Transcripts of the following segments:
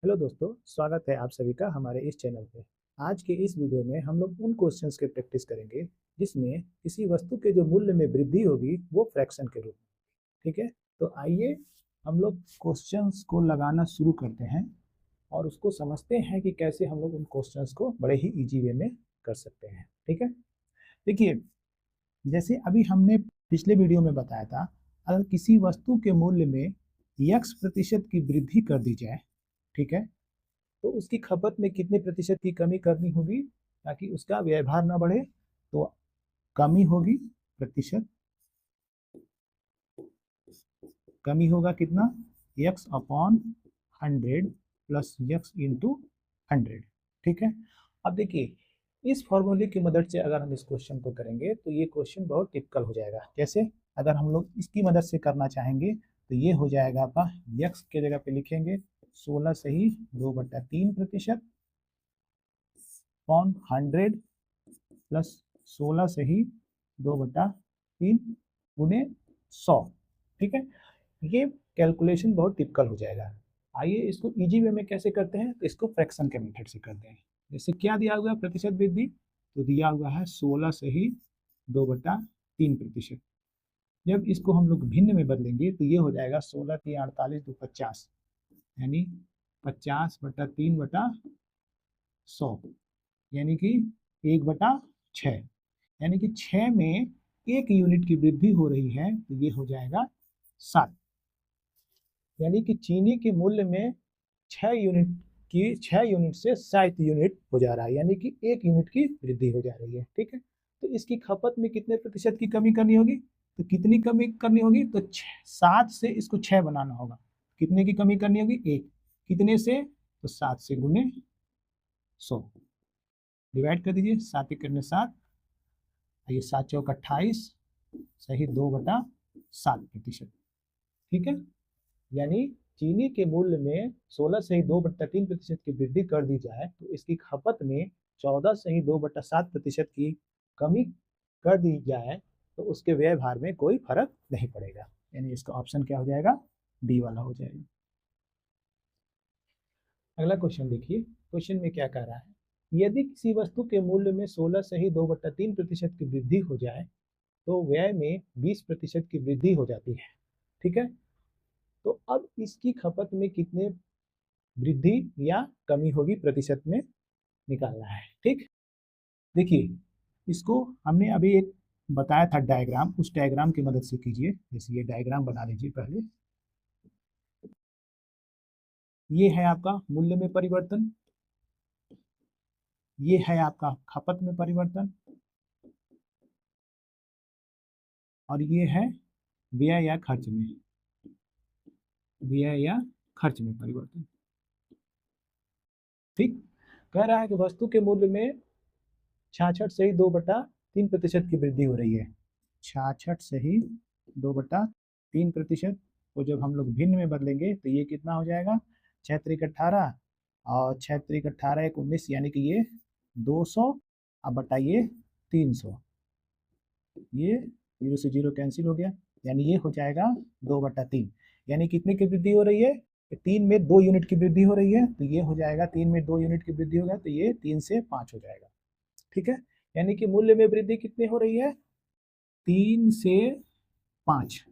Hello दोस्तों, स्वागत है आप सभी का हमारे इस चैनल पे। आज के इस वीडियो में हम लोग उन क्वेश्चंस के प्रैक्टिस करेंगे जिसमें किसी वस्तु के जो मूल्य में वृद्धि होगी वो फ्रैक्शन के रूप में। ठीक है, तो आइए हम लोग क्वेश्चंस को लगाना शुरू करते हैं और उसको समझते हैं कि कैसे हम लोग उन क्वेश्चंस को बड़े ही इजी वे में कर सकते हैं। ठीक है, देखिए, जैसे अभी हमने पिछले वीडियो में बताया था, अगर किसी वस्तु के मूल्य में x% की वृद्धि कर दी जाए, ठीक है, तो उसकी खपत में कितने प्रतिशत की कमी करनी होगी ताकि उसका व्यवहार ना बढ़े। तो कमी होगी प्रतिशत, कमी होगा कितना, x/100 प्लस x इंटू 100। ठीक है, अब देखिए, इस फॉर्मूले की मदद से अगर हम इस क्वेश्चन को करेंगे तो ये क्वेश्चन बहुत टिपिकल हो जाएगा। जैसे अगर हम लोग इसकी मदद से करना चाहेंगे तो ये हो जाएगा आपका, x के जगह पे लिखेंगे 16 सही 2/3% अपॉन 100 प्लस 16 से ही 2/3 गुने 100। ठीक है, ये कैलकुलेशन बहुत टिपिकल हो जाएगा। आइए इसको इजी वे में कैसे करते हैं, तो इसको फ्रैक्शन के मेथड से करते हैं। जैसे क्या दिया हुआ है प्रतिशत वृद्धि, तो दिया हुआ है 16 से ही 2/3%। जब इसको हम लोग भिन्न में बदलेंगे तो ये हो जाएगा 16 3 48 2 50, यानी 50/3/100, यानी कि 1/6, यानी कि 6 में 1 यूनिट की वृद्धि हो रही है तो ये हो जाएगा 7, यानी कि चीनी के मूल्य में 6 यूनिट से 7 यूनिट हो जा रहा है, यानी कि 1 यूनिट की वृद्धि हो जा रही है। ठीक है, तो इसकी खपत में कितने प्रतिशत की कमी करनी होगी, तो कितनी कमी करनी होगी, तो 7 से इसको 6 बनाना होगा। कितने की कमी करनी होगी, 1। कितने से, तो 7 से गुने 100, डिवाइड कर दीजिए, 7 1 करने 7, ये 7 चौक 28 सही 2/7%। ठीक है, यानी चीनी के मूल्य में 16 से ही 2/3% की वृद्धि कर दी जाए तो इसकी खपत में 14 से ही 2/7% की कमी कर दी जाए तो उसके व्यवहार में कोई फर्क नहीं पड़ेगा। यानी इसका ऑप्शन क्या हो जाएगा, डी वाला हो जाएगा। अगला क्वेश्चन देखिए, क्वेश्चन में क्या कह रहा है, यदि किसी वस्तु के मूल्य में 16 से ही 2/3% की वृद्धि हो जाए तो व्यय में 20% की वृद्धि हो जाती है। ठीक है, तो अब इसकी खपत में कितने वृद्धि या कमी होगी प्रतिशत में निकालना है। ठीक, देखिए, इसको हमने अभी एक बताया था डायग्राम, उस डायग्राम की मदद से कीजिए। जैसे ये डायग्राम बना लीजिए पहले, ये है आपका मूल्य में परिवर्तन, ये है आपका खपत में परिवर्तन, और ये है व्यय या खर्च में, व्यय या खर्च में परिवर्तन। ठीक, कह रहा है कि वस्तु के मूल्य में 66 से ही 2/3% की वृद्धि हो रही है। 66 से ही 2/3% को जब हम लोग भिन्न में बदलेंगे तो ये कितना हो जाएगा, 6 त्रिक 18 और 6 त्रिक 18 1 19, यानी कि ये 200, अब बताइए 300, ये 0 से 0 कैंसिल हो गया, यानी ये हो जाएगा 2/3। यानी कितने की वृद्धि हो रही है, 3 में 2 यूनिट की वृद्धि हो रही है, तो ये हो जाएगा 3 में 2 यूनिट की वृद्धि होगा तो ये 3 से 5 हो जाएगा। ठीक है, यानी कि मूल्य में वृद्धि कितनी हो रही है, 3 से 5।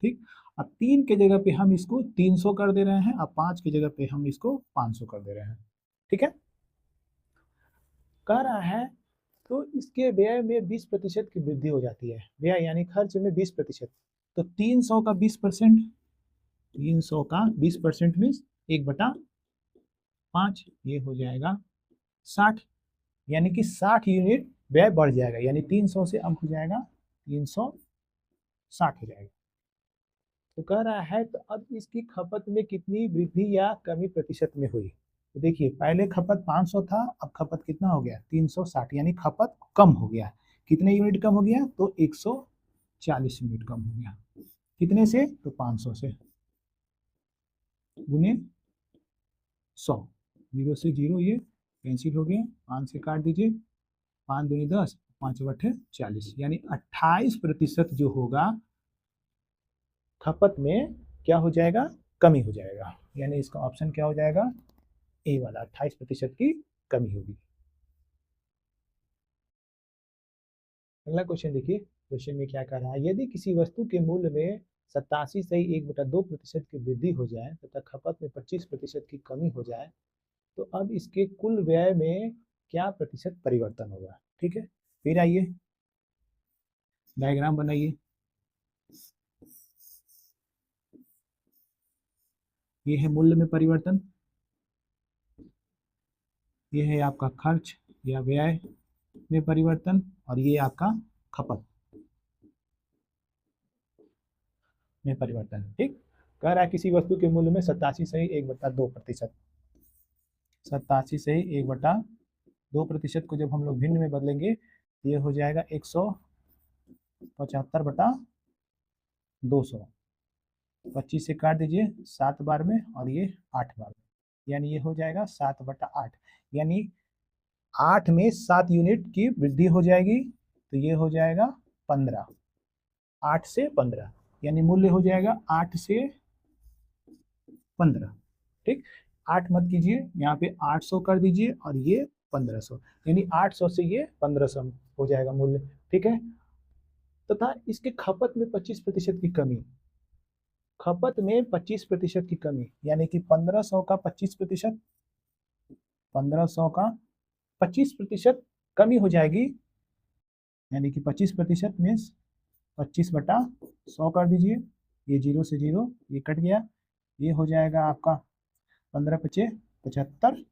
ठीक, अब 3 के जगह पे हम इसको 300 कर दे रहे हैं, अब 5 की जगह पे हम इसको 500 कर दे रहे हैं। ठीक है, कह रहा है तो इसके व्यय में 20% की वृद्धि हो जाती है, व्यय यानी खर्च में 20%। तो 300 का 20%, 300 का 20% मीन्स 1/5, ये हो जाएगा 60, यानी कि 60 यूनिट व्यय बढ़ जाएगा, यानी 300 से अब हो जाएगा 360 हो जाएगा। तो कह रहा है तो अब इसकी खपत में कितनी वृद्धि या कमी प्रतिशत में हुई, तो देखिए पहले खपत 500 था, अब खपत कितना हो गया 360, यानी खपत कम हो गया। कितने यूनिट कम हो गया, तो 140 यूनिट कम हो गया। कितने से, तो 500 से, गुने 100, 0 से 0 ये कैंसिल हो गया, 5 से काट दीजिए, 5 दूनी 10, 5 बटे 40, यानी 28% जो होगा खपत में क्या हो जाएगा, कमी हो जाएगा। यानी इसका ऑप्शन क्या हो जाएगा, ए वाला 28% की कमी होगी। अगला क्वेश्चन देखिए, क्वेश्चन में क्या कह रहा है, यदि किसी वस्तु के मूल्य में 87.1/2% की वृद्धि हो जाए तथा खपत में 25% की कमी हो जाए तो अब इसके कुल व्यय में क्या प्रतिशत परिवर्तन होगा। ठीक है, फिर आइए डायग्राम बनाइए। ये है मूल्य में परिवर्तन, ये है आपका खर्च या व्यय में परिवर्तन, और ये आपका खपत में परिवर्तन। ठीक, कह रहा है किसी वस्तु के मूल्य में 87.1/2%, 87.1/2% को जब हम लोग भिन्न में बदलेंगे ये हो जाएगा 175/200। 25 से काट दीजिए 7 बार में और ये 8 बार में, यानी ये हो जाएगा 7/8, यानी 8 में 7 यूनिट की वृद्धि हो जाएगी तो ये हो जाएगा 15, 8 से 15, यानी मूल्य हो जाएगा 8 से 15। ठीक, 8 मत कीजिए, यहाँ पे 800 कर दीजिए और ये 1500, यानी 800 से ये 1500 हो जाएगा मूल्य। ठीक है, तथा इसके खपत में 25% की कमी, खपत में 25% की कमी, यानी कि 1500 का 25%, 1500 का 25% कमी हो जाएगी, यानी कि 25% मीन्स 25/100 कर दीजिए, ये 0 से 0 ये कट गया, ये हो जाएगा आपका 15×5 = 75,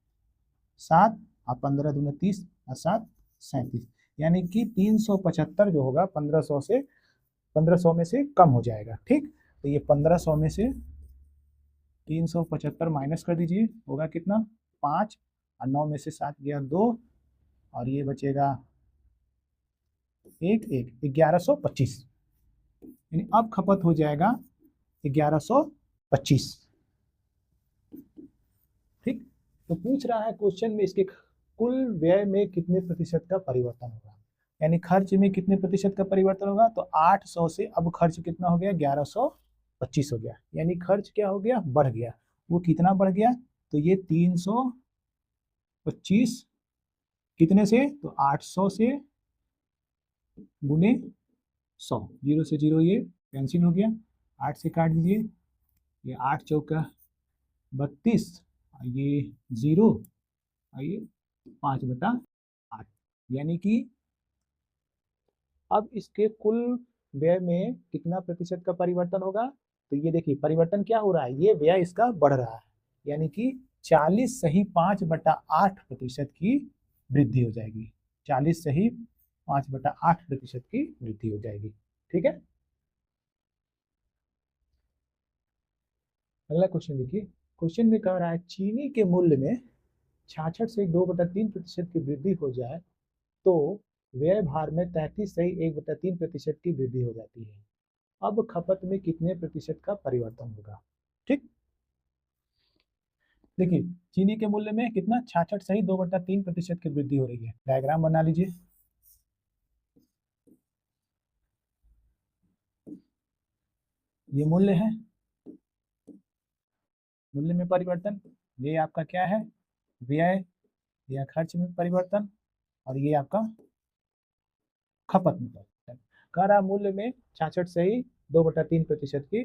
7 और 15 दूनी 30 और 7 37, यानी कि 375 जो होगा 1500 में से कम हो जाएगा। ठीक, तो ये 1500 में से 375 माइनस कर दीजिए, होगा कितना 5, और 9 में से 7 गया 2, और ये बचेगा 1 1125, यानी अब खपत हो जाएगा 1125। ठीक, तो पूछ रहा है क्वेश्चन में इसके कुल व्यय में कितने प्रतिशत का परिवर्तन होगा, यानी खर्च में कितने प्रतिशत का परिवर्तन होगा। तो 800 से अब खर्च कितना हो गया 1125 हो गया, यानी खर्च क्या हो गया बढ़ गया। वो कितना बढ़ गया, तो ये 325 कितने से, तो 800 से गुने 100, 0 से 0 ये कैंसिल हो गया, 8 से काट दीजिए, ये 8 चौका 32, ये 0, ये 5/8, यानी कि अब इसके कुल व्यय में कितना प्रतिशत का परिवर्तन होगा। तो ये देखिए परिवर्तन क्या हो रहा है, ये व्यय इसका बढ़ रहा है, यानी कि 40 सही 5/8% की वृद्धि हो जाएगी, 40 सही 5/8% की वृद्धि हो जाएगी। ठीक है, अगला क्वेश्चन देखिए, क्वेश्चन में कह रहा है चीनी के मूल्य में 66 से 2/3% की वृद्धि हो जाए तो व्यय भार में 33 सही 1/3% की वृद्धि हो जाती है। अब खपत में कितने प्रतिशत का परिवर्तन होगा। ठीक, देखिए चीनी के मूल्य में कितना 66 सही 2/3% की वृद्धि हो रही है। डायग्राम बना लीजिए, ये मूल्य है, मूल्य में परिवर्तन, ये आपका क्या है व्यय या खर्च में परिवर्तन, और ये आपका खपत में परिवर्तन। कह रहा मूल्य में 66 सही 2/3% की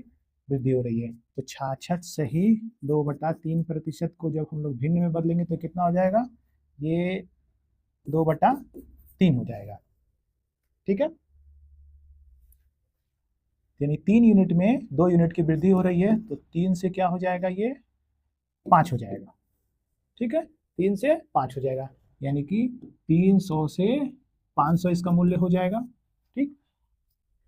वृद्धि हो रही है, तो 66 सही 2/3% को जब हम लोग भिन्न में बदलेंगे तो कितना हो जाएगा, ये 2/3 हो जाएगा। ठीक है, यानी 3 यूनिट में 2 यूनिट की वृद्धि हो रही है, तो 3 से क्या हो जाएगा, ये 5 हो जाएगा। ठीक है, 3 से 5 हो जाएगा, यानी कि 300 से 500 इसका मूल्य हो जाएगा। ठीक,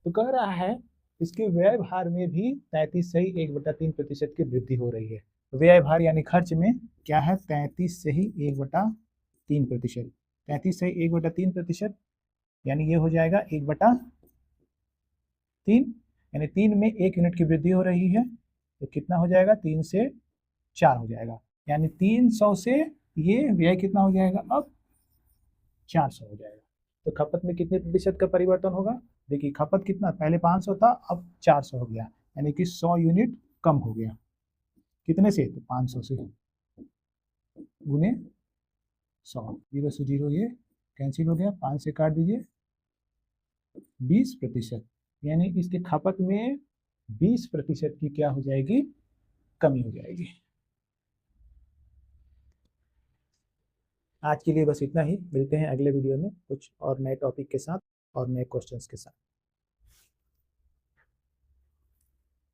तो कह रहा है इसके व्यय भार में भी 33 सही 1/3% की वृद्धि हो रही है। व्यय भार यानी खर्च में क्या है 33 सही 1/3%, 33 सही 1/3%, यानी ये हो जाएगा 1/3, यानी 3 में 1 यूनिट की वृद्धि हो रही है, तो कितना हो जाएगा 3 से 4 हो जाएगा, यानी 300 से ये व्यय कितना हो जाएगा अब 400 हो जाएगा। तो खपत में कितने प्रतिशत का परिवर्तन होगा, देखिए खपत कितना पहले 500 था अब 400 हो गया, यानी कि 100 यूनिट कम हो गया, कितने से, तो 500 से। गुने 100, 0 से 0 ये कैंसिल हो गया, 5 से काट दीजिए, 20%, यानी इसके खपत में 20% की क्या हो जाएगी, कमी हो जाएगी। आज के लिए बस इतना ही, मिलते हैं अगले वीडियो में कुछ और नए टॉपिक के साथ और नए क्वेश्चंस के साथ।